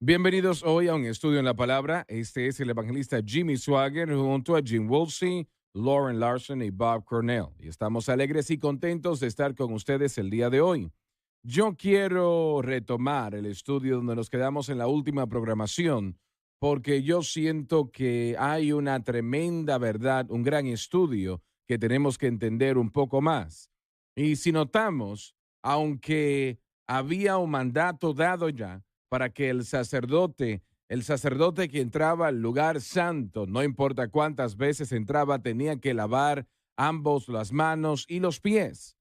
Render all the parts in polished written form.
Bienvenidos hoy a un estudio en la palabra. Este es el evangelista Jimmy Swagger junto a Jim Woolsey, Lauren Larson y Bob Cornell. Y estamos alegres y contentos de estar con ustedes el día de hoy. Yo quiero retomar el estudio donde nos quedamos en la última programación, porque yo siento que hay una tremenda verdad, un gran estudio que tenemos que entender un poco más. Y si notamos, aunque había un mandato dado ya, para que el sacerdote que entraba al lugar santo, no importa cuántas veces entraba, tenía que lavar ambos las manos y los pies.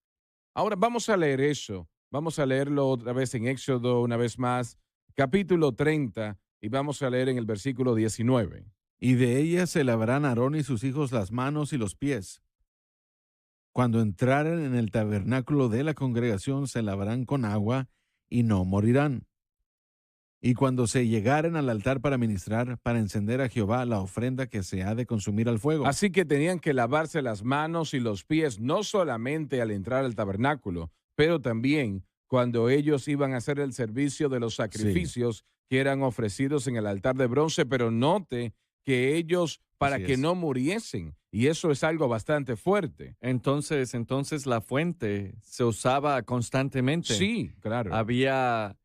Ahora vamos a leer eso. Vamos a leerlo otra vez en Éxodo, una vez más, capítulo 30, y vamos a leer en el versículo 19. Y de ella se lavarán Aarón y sus hijos las manos y los pies. Cuando entraren en el tabernáculo de la congregación se lavarán con agua y no morirán. Y cuando se llegaren al altar para ministrar, para encender a Jehová la ofrenda que se ha de consumir al fuego. Así que tenían que lavarse las manos y los pies, no solamente al entrar al tabernáculo, pero también cuando ellos iban a hacer el servicio de los Sí, sacrificios que eran ofrecidos en el altar de bronce, pero note que ellos, para así que es. no muriesen, y eso es algo bastante fuerte. Entonces la fuente se usaba constantemente. Sí, claro. Había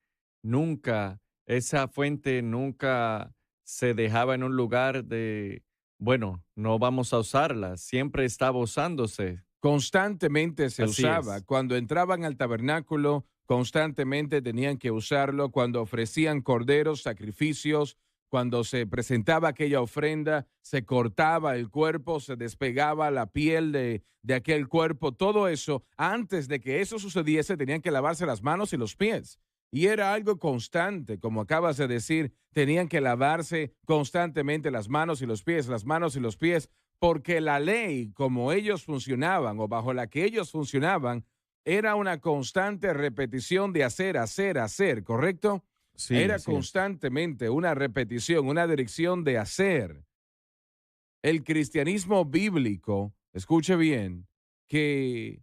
nunca, esa fuente nunca se dejaba en un lugar de, bueno, no vamos a usarla, siempre estaba usándose. Constantemente se Así usaba. es. Cuando entraban al tabernáculo, constantemente tenían que usarlo. Cuando ofrecían corderos, sacrificios, cuando se presentaba aquella ofrenda, se cortaba el cuerpo, se despegaba la piel de aquel cuerpo. Todo eso, antes de que eso sucediese, tenían que lavarse las manos y los pies. Y era algo constante, como acabas de decir, tenían que lavarse constantemente las manos y los pies, las manos y los pies, porque la ley, como ellos funcionaban o bajo la que ellos funcionaban, era una constante repetición de hacer, hacer, hacer, ¿correcto? Sí, Era así es. constantemente una repetición, una dirección de hacer. El cristianismo bíblico, escuche bien, que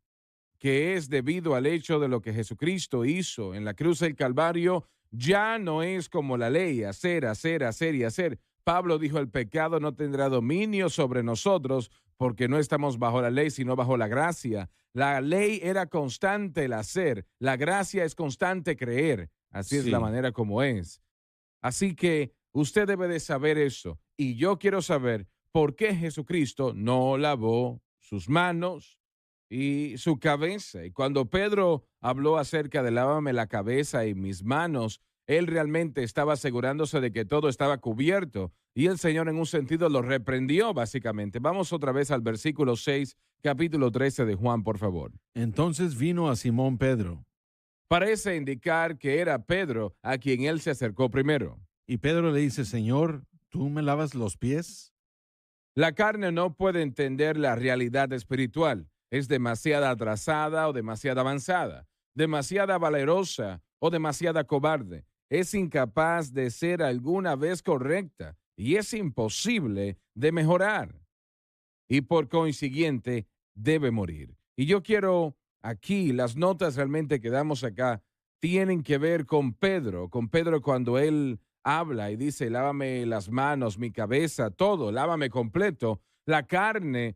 es debido al hecho de lo que Jesucristo hizo en la cruz del Calvario, ya no es como la ley, hacer, hacer, hacer y hacer. Pablo dijo, el pecado no tendrá dominio sobre nosotros porque no estamos bajo la ley, sino bajo la gracia. La ley era constante el hacer, la gracia es constante creer. Así es la Sí. manera como es. Así que usted debe de saber eso. Y yo quiero saber por qué Jesucristo no lavó sus manos y su cabeza. Y cuando Pedro habló acerca de lávame la cabeza y mis manos, él realmente estaba asegurándose de que todo estaba cubierto. Y el Señor en un sentido lo reprendió básicamente. Vamos otra vez al versículo 6, capítulo 13 de Juan, por favor. Entonces vino a Simón Pedro, Parece indicar que era Pedro a quien él se acercó primero. y Pedro le dice, Señor, ¿tú me lavas los pies? La carne no puede entender la realidad espiritual. Es demasiada atrasada o demasiada avanzada, demasiada valerosa o demasiada cobarde. Es incapaz de ser alguna vez correcta y es imposible de mejorar. Y por consiguiente, debe morir. Y yo quiero aquí, las notas realmente que damos acá, tienen que ver con Pedro cuando él habla y dice, lávame las manos, mi cabeza, todo, lávame completo. La carne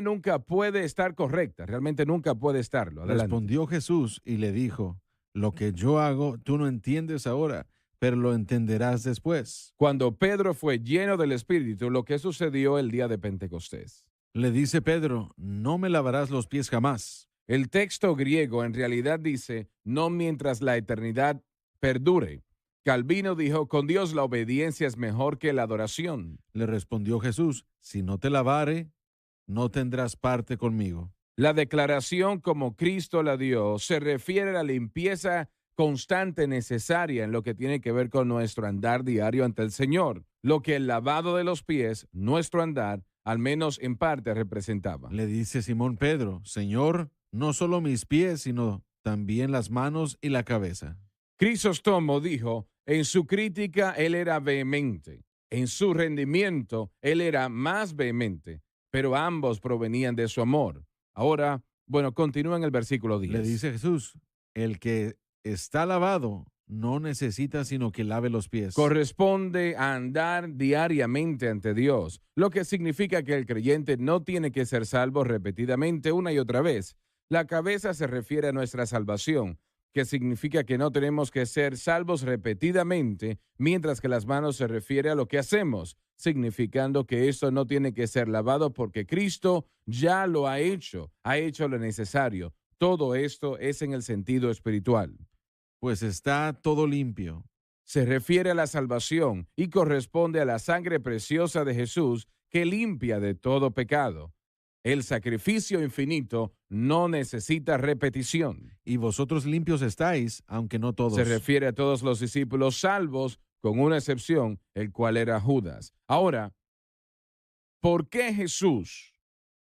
nunca puede estar correcta, realmente nunca puede estarlo. Adelante. Respondió Jesús y le dijo, lo que yo hago tú no entiendes ahora, pero lo entenderás después. Cuando Pedro fue lleno del Espíritu, lo que sucedió el día de Pentecostés. Le dice Pedro, no me lavarás los pies jamás. El texto griego en realidad dice, no mientras la eternidad perdure. Calvino dijo, con Dios la obediencia es mejor que la adoración. Le respondió Jesús, si no te lavare, no tendrás parte conmigo. La declaración como Cristo la dio se refiere a la limpieza constante necesaria en lo que tiene que ver con nuestro andar diario ante el Señor, lo que el lavado de los pies, nuestro andar, al menos en parte representaba. Le dice Simón Pedro, Señor, no solo mis pies, sino también las manos y la cabeza. Crisóstomo dijo, en su crítica él era vehemente, en su rendimiento él era más vehemente, pero ambos provenían de su amor. Ahora, bueno, continúa en el versículo Le 10. dice Jesús, el que está lavado no necesita sino que lave los pies. Corresponde a andar diariamente ante Dios, lo que significa que el creyente no tiene que ser salvo repetidamente una y otra vez. La cabeza se refiere a nuestra salvación, que significa que no tenemos que ser salvos repetidamente, mientras que las manos se refiere a lo que hacemos, significando que esto no tiene que ser lavado porque Cristo ya lo ha hecho lo necesario. Todo esto es en el sentido espiritual. Pues está todo limpio. Se refiere a la salvación y corresponde a la sangre preciosa de Jesús que limpia de todo pecado. El sacrificio infinito no necesita repetición. Y vosotros limpios estáis, aunque no todos. Se refiere a todos los discípulos salvos, con una excepción, el cual era Judas. Ahora, ¿por qué Jesús?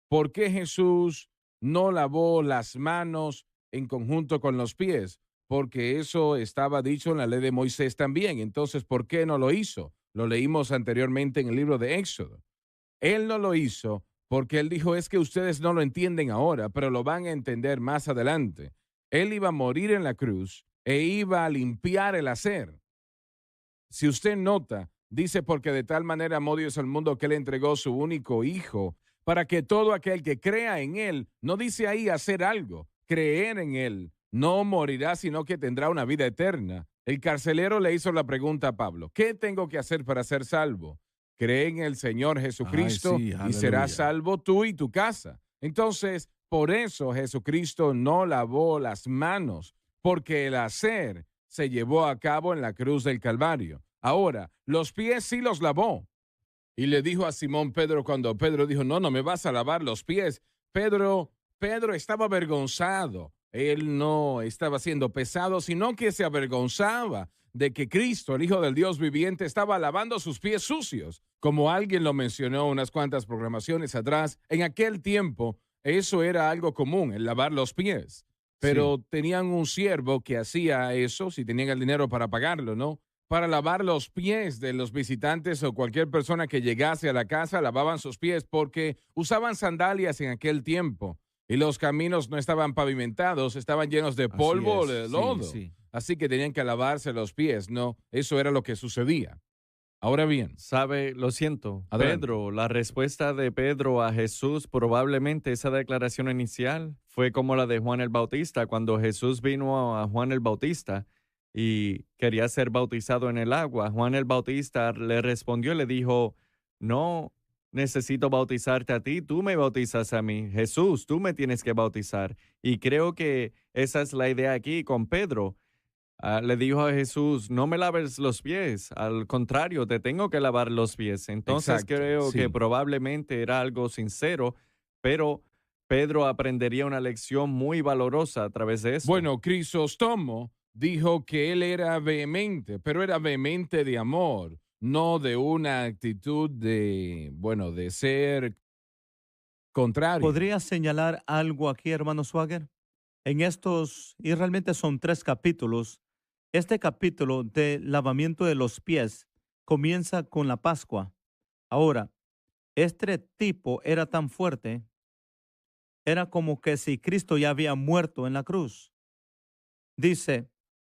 ¿Por qué Jesús no lavó las manos en conjunto con los pies? Porque eso estaba dicho en la ley de Moisés también. Entonces, ¿por qué no lo hizo? Lo leímos anteriormente en el libro de Éxodo. Él no lo hizo porque él dijo, es que ustedes no lo entienden ahora, pero lo van a entender más adelante. Él iba a morir en la cruz e iba a limpiar el hacer. Si usted nota, dice, porque de tal manera amó Dios al mundo que él entregó su único hijo, para que todo aquel que crea en él, no dice ahí hacer algo, creer en él, no morirá, sino que tendrá una vida eterna. El carcelero le hizo la pregunta a Pablo, ¿qué tengo que hacer para ser salvo? Cree en el Señor Jesucristo Ay, sí, y aleluya. serás salvo tú y tu casa. Entonces, por eso Jesucristo no lavó las manos, porque el hacer se llevó a cabo en la cruz del Calvario. Ahora, los pies sí los lavó. Y le dijo a Simón Pedro cuando Pedro dijo, no, no me vas a lavar los pies. Pedro estaba avergonzado. Él no estaba siendo pesado, sino que se avergonzaba de que Cristo, el Hijo del Dios viviente, estaba lavando sus pies sucios. Como alguien lo mencionó unas cuantas programaciones atrás, en aquel tiempo eso era algo común, el lavar los pies. Pero tenían un siervo que hacía eso, si tenían el dinero para pagarlo, ¿no? Para lavar los pies de los visitantes o cualquier persona que llegase a la casa, lavaban sus pies porque usaban sandalias en aquel tiempo y los caminos no estaban pavimentados, estaban llenos de polvo o de lodo. Sí. Así que tenían que lavarse los pies, ¿no? Eso era lo que sucedía. Ahora bien, Sabe, lo siento, Adelante. Pedro, la respuesta de Pedro a Jesús, probablemente esa declaración inicial fue como la de Juan el Bautista, cuando Jesús vino a Juan el Bautista y quería ser bautizado en el agua. Juan el Bautista le respondió y le dijo, no necesito bautizarte a ti, tú me bautizas a mí. Jesús, tú me tienes que bautizar. Y creo que esa es la idea aquí con Pedro. Le dijo a Jesús, no me laves los pies, al contrario, te tengo que lavar los pies. Entonces Exacto, creo sí. que probablemente era algo sincero, pero Pedro aprendería una lección muy valorosa a través de esto. Bueno, Crisóstomo dijo que él era vehemente, pero era vehemente de amor, no de una actitud de, bueno, de ser contrario. ¿Podría señalar algo aquí, hermano Swagger? En estos, y realmente son 3 capítulos, este capítulo de lavamiento de los pies comienza con la Pascua. Ahora, este tipo era tan fuerte, era como que si Cristo ya había muerto en la cruz. Dice,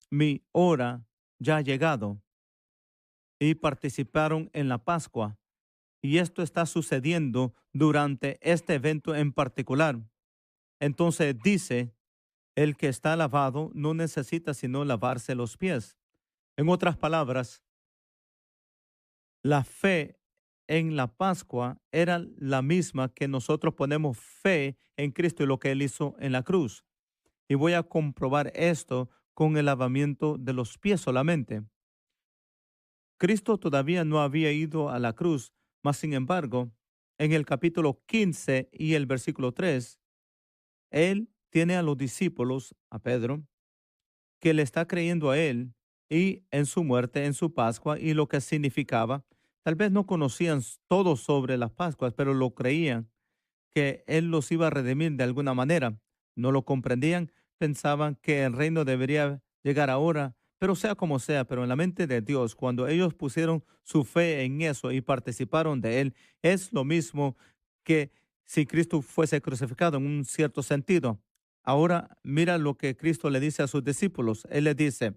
mi hora ya ha llegado, y participaron en la Pascua. Y esto está sucediendo durante este evento en particular. Entonces dice, el que está lavado no necesita sino lavarse los pies. En otras palabras, la fe en la Pascua era la misma que nosotros ponemos fe en Cristo y lo que Él hizo en la cruz. Y voy a comprobar esto con el lavamiento de los pies solamente. Cristo todavía no había ido a la cruz, mas sin embargo, en el capítulo 15 y el versículo 3, Él tiene a los discípulos, a Pedro, que le está creyendo a Él y en su muerte, en su Pascua y lo que significaba. Tal vez no conocían todo sobre las Pascuas, pero lo creían que Él los iba a redimir de alguna manera. No lo comprendían, pensaban que el reino debería llegar ahora, pero sea como sea, pero en la mente de Dios, cuando ellos pusieron su fe en eso y participaron de Él, es lo mismo que si Cristo fuese crucificado en un cierto sentido. Ahora mira lo que Cristo le dice a sus discípulos. Él les dice,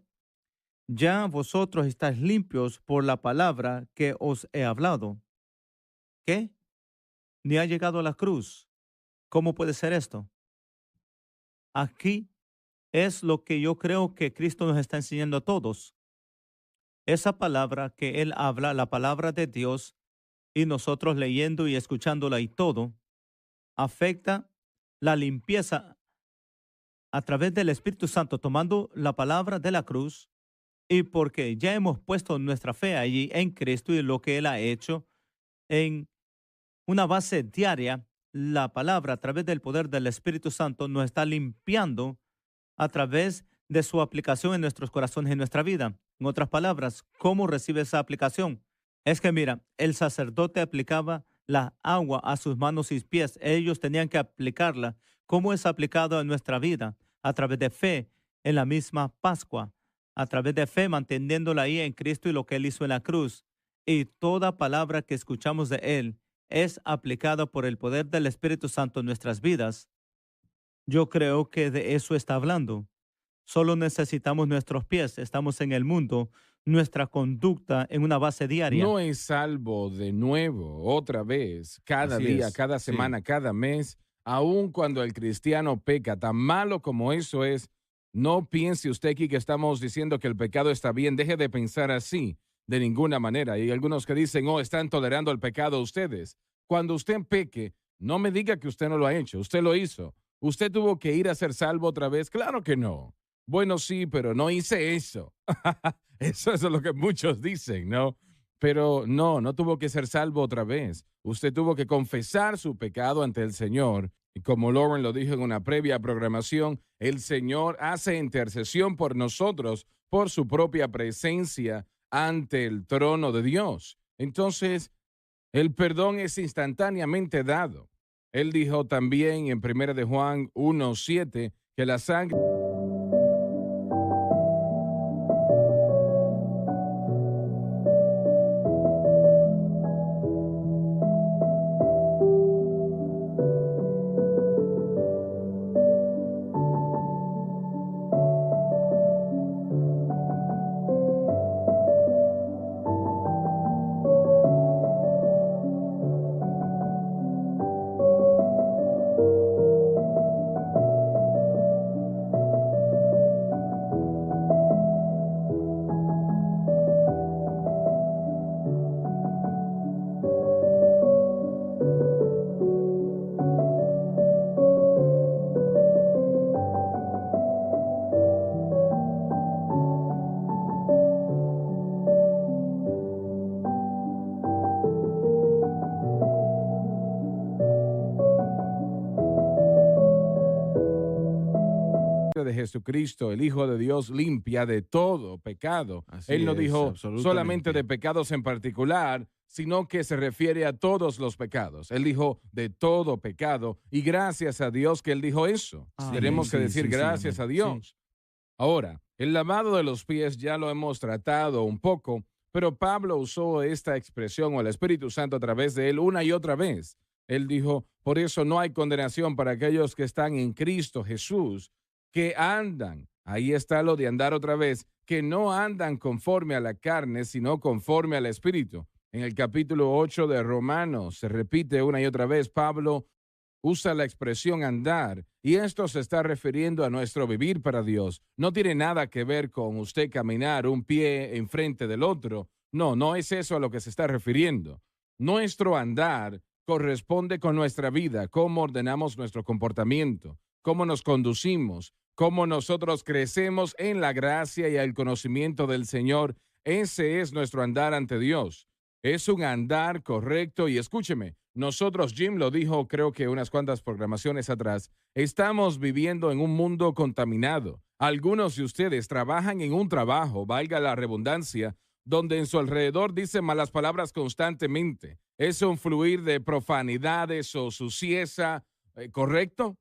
ya vosotros estáis limpios por la palabra que os he hablado. ¿Qué? Ni ha llegado a la cruz. ¿Cómo puede ser esto? Aquí es lo que yo creo que Cristo nos está enseñando a todos. Esa palabra que Él habla, la palabra de Dios, y nosotros leyendo y escuchándola y todo, afecta la limpieza a través del Espíritu Santo, tomando la palabra de la cruz, y porque ya hemos puesto nuestra fe allí en Cristo y lo que Él ha hecho en una base diaria, la palabra a través del poder del Espíritu Santo nos está limpiando a través de su aplicación en nuestros corazones y en nuestra vida. En otras palabras, ¿cómo recibe esa aplicación? Es que mira, el sacerdote aplicaba la agua a sus manos y pies. Ellos tenían que aplicarla. ¿Cómo es aplicado en nuestra vida? A través de fe en la misma Pascua. A través de fe manteniéndola ahí en Cristo y lo que Él hizo en la cruz. Y toda palabra que escuchamos de Él es aplicada por el poder del Espíritu Santo en nuestras vidas. Yo creo que de eso está hablando. Solo necesitamos nuestros pies. Estamos en el mundo, nuestra conducta en una base diaria. No es salvo de nuevo, otra vez, cada Así día, es, cada sí. semana, cada mes, aun cuando el cristiano peca, tan malo como eso es. No piense usted aquí que estamos diciendo que el pecado está bien. Deje de pensar así, de ninguna manera. Y algunos que dicen, oh, están tolerando el pecado ustedes. Cuando usted peque, no me diga que usted no lo ha hecho. Usted lo hizo. ¿Usted tuvo que ir a ser salvo otra vez? Claro que no. Bueno, sí, pero no hice eso. Eso es lo que muchos dicen, ¿no? Pero no tuvo que ser salvo otra vez. Usted tuvo que confesar su pecado ante el Señor. Y como Lauren lo dijo en una previa programación, el Señor hace intercesión por nosotros por su propia presencia ante el trono de Dios. Entonces, el perdón es instantáneamente dado. Él dijo también en 1 de Juan 1:7 que la sangre de Jesucristo, el Hijo de Dios, limpia de todo pecado. Así Él no es, dijo absolutamente. solamente de pecados en particular, sino que se refiere a todos los pecados. Él dijo de todo pecado y gracias a Dios que Él dijo eso. Amén. Tenemos que Sí, decir sí, sí, gracias amén. a Dios. Ahora, el lavado de los pies ya lo hemos tratado un poco, pero Pablo usó esta expresión o el Espíritu Santo a través de él una y otra vez. Él dijo, por eso no hay condenación para aquellos que están en Cristo Jesús, que andan, ahí está lo de andar otra vez, que no andan conforme a la carne, sino conforme al Espíritu. En el capítulo 8 de Romanos se repite una y otra vez, Pablo usa la expresión andar y esto se está refiriendo a nuestro vivir para Dios. No tiene nada que ver con usted caminar un pie enfrente del otro. No es eso a lo que se está refiriendo. Nuestro andar corresponde con nuestra vida, cómo ordenamos nuestro comportamiento, cómo nos conducimos, cómo nosotros crecemos en la gracia y el conocimiento del Señor. Ese es nuestro andar ante Dios. Es un andar correcto y escúcheme, nosotros, Jim lo dijo creo que unas cuantas programaciones atrás, estamos viviendo en un mundo contaminado. Algunos de ustedes trabajan en un trabajo, valga la redundancia, donde en su alrededor dicen malas palabras constantemente. Es un fluir de profanidades o sucieza, ¿correcto?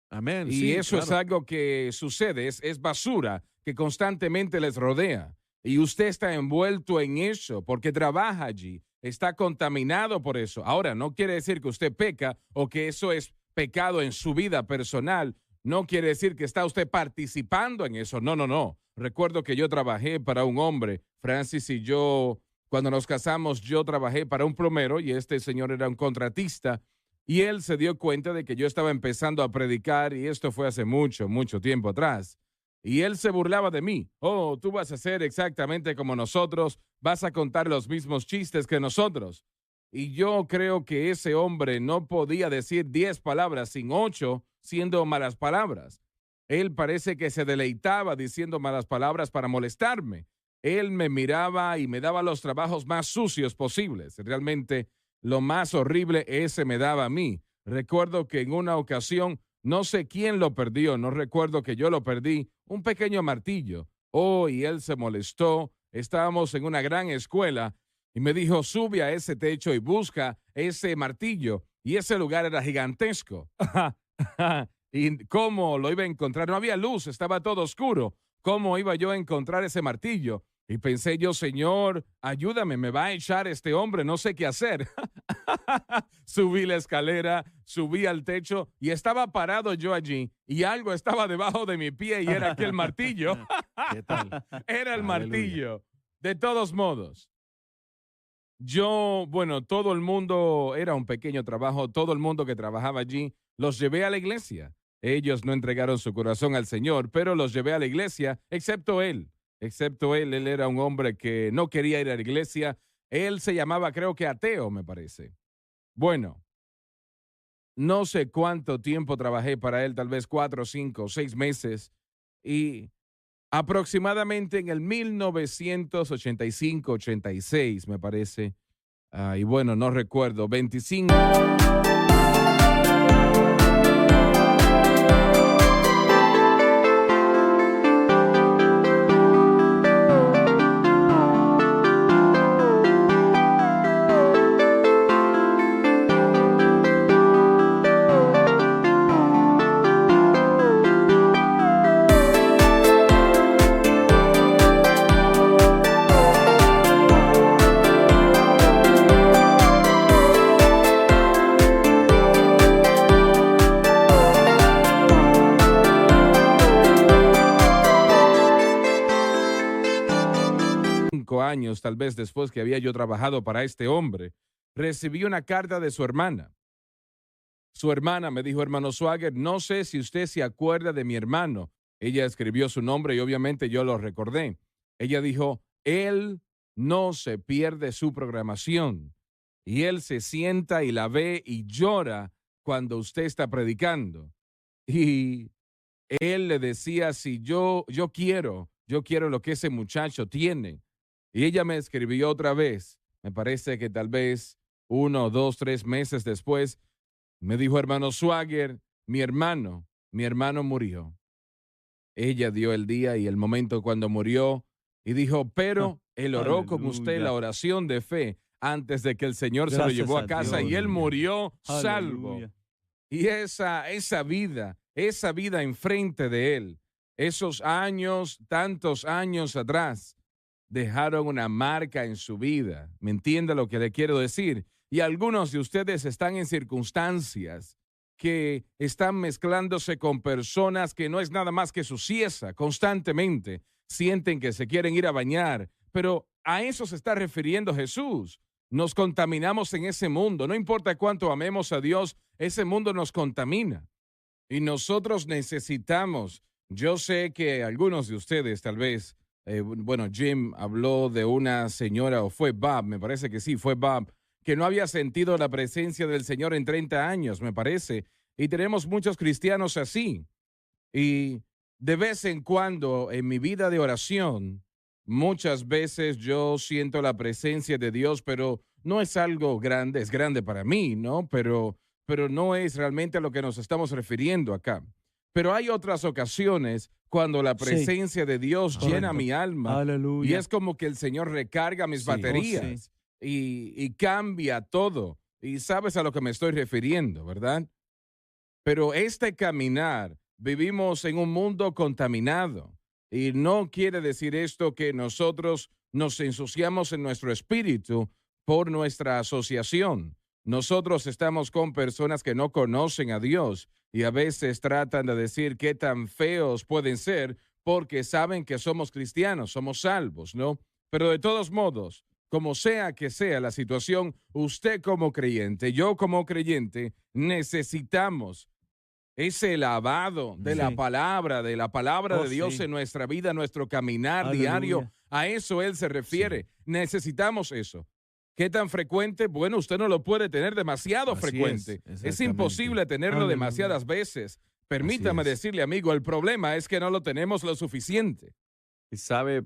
Amén. Y sí, eso es claro. algo que sucede, es basura que constantemente les rodea. Y usted está envuelto en eso porque trabaja allí, está contaminado por eso. Ahora, no quiere decir que usted peca o que eso es pecado en su vida personal. no quiere decir que está usted participando en eso. No, no, no. Recuerdo que yo trabajé para un hombre, Francis y yo, cuando nos casamos, yo trabajé para un plomero y este señor era un contratista y él se dio cuenta de que yo estaba empezando a predicar y esto fue hace mucho, mucho tiempo atrás. Y él se burlaba de mí. Oh, tú vas a ser exactamente como nosotros, vas a contar los mismos chistes que nosotros. Y yo creo que ese hombre no podía decir 10 palabras sin 8 siendo malas palabras. Él parece que se deleitaba diciendo malas palabras para molestarme. Él me miraba y me daba los trabajos más sucios posibles. Realmente lo más horrible ese me daba a mí. Recuerdo que en una ocasión, no sé quién lo perdió, no recuerdo que yo lo perdí, un pequeño martillo. Oh, y él se molestó. Estábamos en una gran escuela y me dijo, sube a ese techo y busca ese martillo. Y ese lugar era gigantesco. ¿Y cómo lo iba a encontrar? No había luz, estaba todo oscuro. ¿Cómo iba yo a encontrar ese martillo? Y pensé yo, Señor, ayúdame, me va a echar este hombre, no sé qué hacer. Subí la escalera, subí al techo y estaba parado yo allí y algo estaba debajo de mi pie y era aquel martillo. ¿Qué tal? Era el Aleluya. martillo. De todos modos, bueno, todo el mundo, era un pequeño trabajo, todo el mundo que trabajaba allí, los llevé a la iglesia. Ellos no entregaron su corazón al Señor, pero los llevé a la iglesia, excepto él. Excepto él era un hombre que no quería ir a la iglesia. Él se llamaba, creo que ateo, me parece. Bueno, no sé cuánto tiempo trabajé para él, tal vez 4, 5, 6 meses. Y aproximadamente en el 1985, 86, me parece. Y bueno, no recuerdo, 25. Años, tal vez después que había yo trabajado para este hombre, recibí una carta de su hermana. Su hermana me dijo, hermano Swagger, no sé si usted se acuerda de mi hermano. Ella escribió su nombre y obviamente yo lo recordé. Ella dijo, él no se pierde su programación y él se sienta y la ve y llora cuando usted está predicando. Y él le decía, si yo quiero lo que ese muchacho tiene. Y ella me escribió otra vez, me parece que tal vez 1, 2, 3 meses después, me dijo, hermano Swagger, mi hermano murió. Ella dio el día y el momento cuando murió y dijo, pero él oró con usted la oración de fe antes de que el Señor se lo llevó a casa Dios. y él murió salvo. Aleluya. Y esa vida enfrente de él, esos años, tantos años atrás, dejaron una marca en su vida. ¿Me entiende lo que le quiero decir? Y algunos de ustedes están en circunstancias que están mezclándose con personas que no es nada más que su siesta constantemente. Sienten que se quieren ir a bañar, pero a eso se está refiriendo Jesús. Nos contaminamos en ese mundo. No importa cuánto amemos a Dios, ese mundo nos contamina. Y nosotros necesitamos, yo sé que algunos de ustedes tal vez, bueno, Jim habló de una señora, o fue Bob, me parece que sí, fue Bob, que no había sentido la presencia del Señor en 30 años, me parece. Y tenemos muchos cristianos así. Y de vez en cuando en mi vida de oración, muchas veces yo siento la presencia de Dios, pero no es algo grande, es grande para mí, ¿no? Pero no es realmente a lo que nos estamos refiriendo acá. Pero hay otras ocasiones cuando la presencia de Dios llena mi alma. Aleluya. Y es como que el Señor recarga mis baterías y cambia todo. Y sabes a lo que me estoy refiriendo, ¿verdad? Pero este caminar, vivimos en un mundo contaminado. Y no quiere decir esto que nosotros nos ensuciamos en nuestro espíritu por nuestra asociación. Nosotros estamos con personas que no conocen a Dios y a veces tratan de decir qué tan feos pueden ser porque saben que somos cristianos, somos salvos, ¿no? Pero de todos modos, como sea que sea la situación, usted como creyente, yo como creyente, necesitamos ese lavado de Sí. la palabra Oh, de Dios sí. en nuestra vida, nuestro caminar diario. Aleluya. A eso Él se refiere. Sí. Necesitamos eso. ¿Qué tan frecuente? Bueno, usted no lo puede tener demasiado Así frecuente. es, Es exactamente. imposible tenerlo Aleluya. demasiadas veces. Así Permítame es. decirle, amigo, el problema es que no lo tenemos lo suficiente. Y sabe,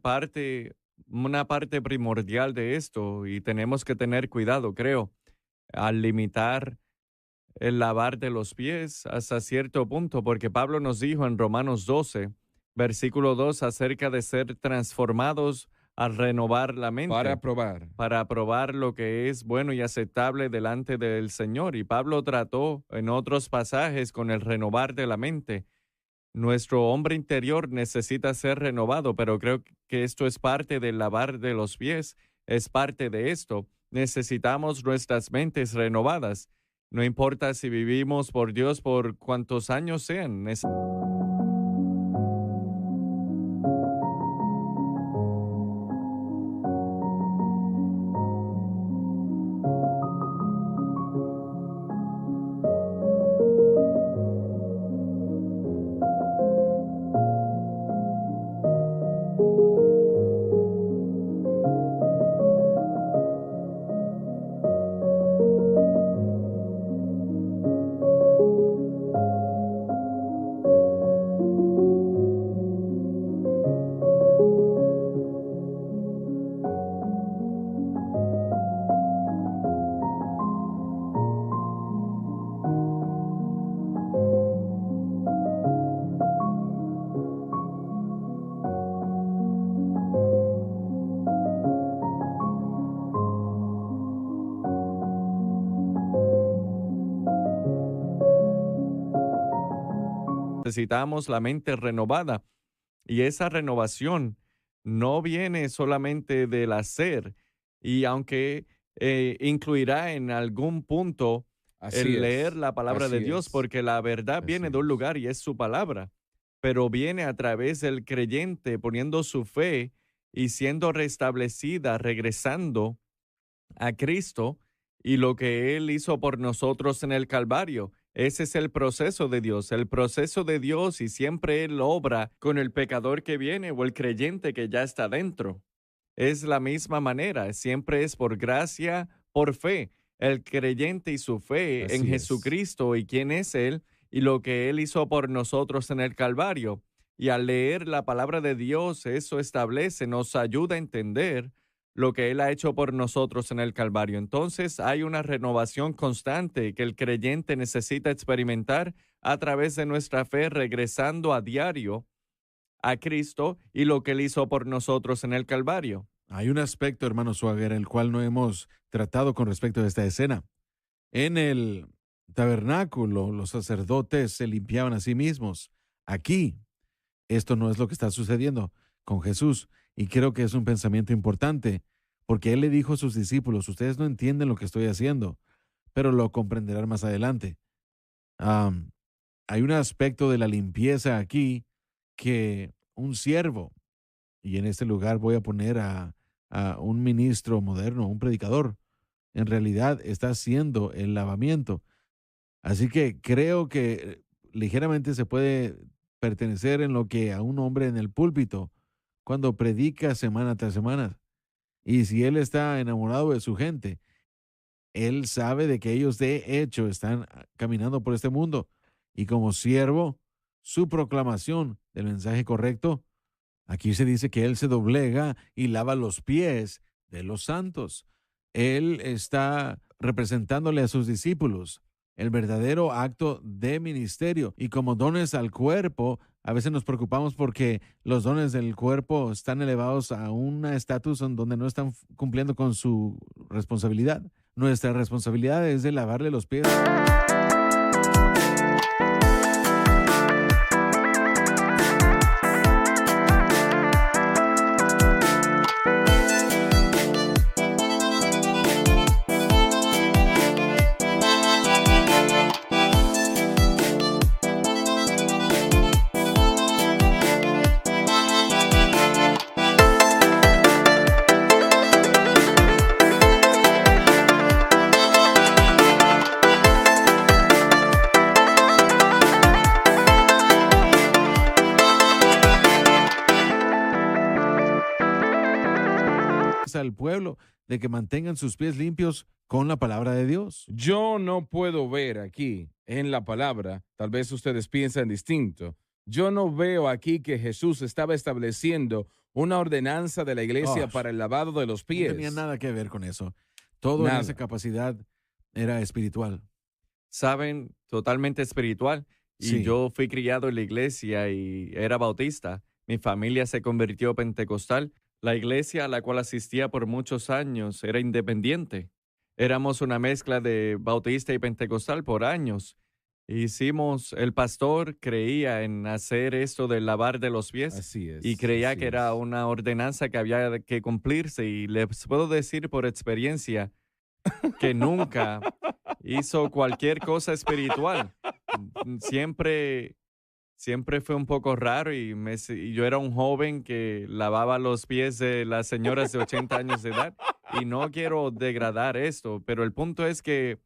una parte primordial de esto, y tenemos que tener cuidado, creo, al limitar el lavar de los pies hasta cierto punto, porque Pablo nos dijo en Romanos 12, versículo 2, acerca de ser transformados al renovar la mente Para probar. para probar lo que es bueno y aceptable delante del Señor. Y Pablo trató en otros pasajes con el renovar de la mente. Nuestro hombre interior necesita ser renovado, pero creo que esto es parte del lavar de los pies, es parte de esto. Necesitamos nuestras mentes renovadas. No importa si vivimos por Dios por cuantos años sean. Necesitamos la mente renovada. Y esa renovación no viene solamente del hacer, y aunque incluirá en algún punto Así el es. leer la palabra de Así Dios, es. porque la verdad Así viene de un es. lugar y es su palabra, pero viene a través del creyente poniendo su fe y siendo restablecida, regresando a Cristo y lo que Él hizo por nosotros en el Calvario. Ese es el proceso de Dios, y siempre Él obra con el pecador que viene o el creyente que ya está dentro. Es la misma manera, siempre es por gracia, por fe. El creyente y su fe en Así es. Jesucristo y quién es Él y lo que Él hizo por nosotros en el Calvario. Y al leer la palabra de Dios, eso establece, nos ayuda a entender lo que Él ha hecho por nosotros en el Calvario. Entonces hay una renovación constante que el creyente necesita experimentar a través de nuestra fe, regresando a diario a Cristo y lo que Él hizo por nosotros en el Calvario. Hay un aspecto, hermano Swagger, el cual no hemos tratado con respecto a esta escena. En el tabernáculo, los sacerdotes se limpiaban a sí mismos. Aquí, esto no es lo que está sucediendo con Jesús. Y creo que es un pensamiento importante, porque Él le dijo a sus discípulos, ustedes no entienden lo que estoy haciendo, pero lo comprenderán más adelante. Hay un aspecto de la limpieza aquí que un siervo, y en este lugar voy a poner a un ministro moderno, un predicador, en realidad está haciendo el lavamiento. Así que creo que ligeramente se puede pertenecer en lo que a un hombre en el púlpito, cuando predica semana tras semana. Y si él está enamorado de su gente, él sabe de que ellos de hecho están caminando por este mundo. Y como siervo, su proclamación del mensaje correcto, aquí se dice que él se doblega y lava los pies de los santos. Él está representándole a sus discípulos el verdadero acto de ministerio. Y como dones al cuerpo, a veces nos preocupamos porque los dones del cuerpo están elevados a un estatus en donde no están cumpliendo con su responsabilidad. Nuestra responsabilidad es de lavarle los pies. al pueblo de que mantengan sus pies limpios con la palabra de Dios. Yo no puedo ver aquí en la palabra, tal vez ustedes piensan distinto, yo no veo aquí que Jesús estaba estableciendo una ordenanza de la iglesia Oh, para el lavado de los No pies. tenía nada que ver con eso. Todo en Nada. esa capacidad era espiritual. Saben, totalmente espiritual. Y Sí. yo fui criado en la iglesia y era bautista. Mi familia se convirtió pentecostal. La iglesia a la cual asistía por muchos años era independiente. Éramos una mezcla de bautista y pentecostal por años. El pastor creía en hacer esto del lavar de los pies Así es. y creía así que era es. una ordenanza que había que cumplirse. Y les puedo decir por experiencia que nunca hizo cualquier cosa espiritual. Siempre fue un poco raro y yo era un joven que lavaba los pies de las señoras de 80 años de edad y no quiero degradar esto, pero el punto es que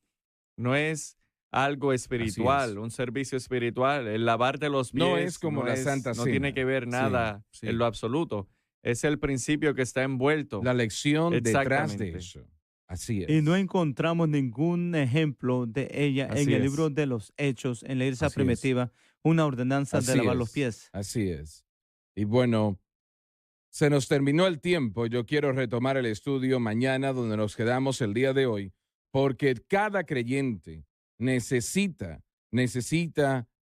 no es algo espiritual, un servicio espiritual. El lavar de los pies No es como la Santa no tiene Cena. que ver nada sí. en lo absoluto. Es el principio que está envuelto. La lección detrás de Exactamente. eso. Así es. Y no encontramos ningún ejemplo de ella Así en el es. libro de los Hechos, en la iglesia Así es. primitiva, una ordenanza de Así lavar los es. pies. Así es. Y bueno, se nos terminó el tiempo. Yo quiero retomar el estudio mañana donde nos quedamos el día de hoy, porque cada creyente necesita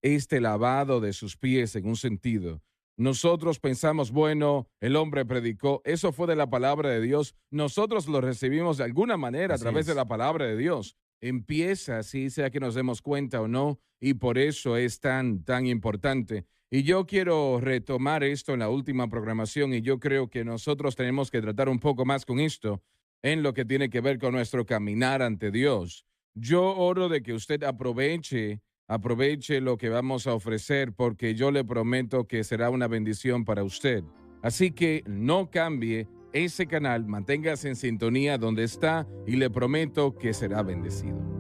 este lavado de sus pies en un sentido. Nosotros pensamos, bueno, el hombre predicó, eso fue de la palabra de Dios. Nosotros lo recibimos de alguna manera a Así través de es. la palabra de Dios. Empieza así, sea que nos demos cuenta o no, y por eso es tan importante. Y yo quiero retomar esto en la última programación y yo creo que nosotros tenemos que tratar un poco más con esto en lo que tiene que ver con nuestro caminar ante Dios. Yo oro de que usted aproveche lo que vamos a ofrecer porque yo le prometo que será una bendición para usted. Así que no cambie ese canal, manténgase en sintonía donde está y le prometo que será bendecido.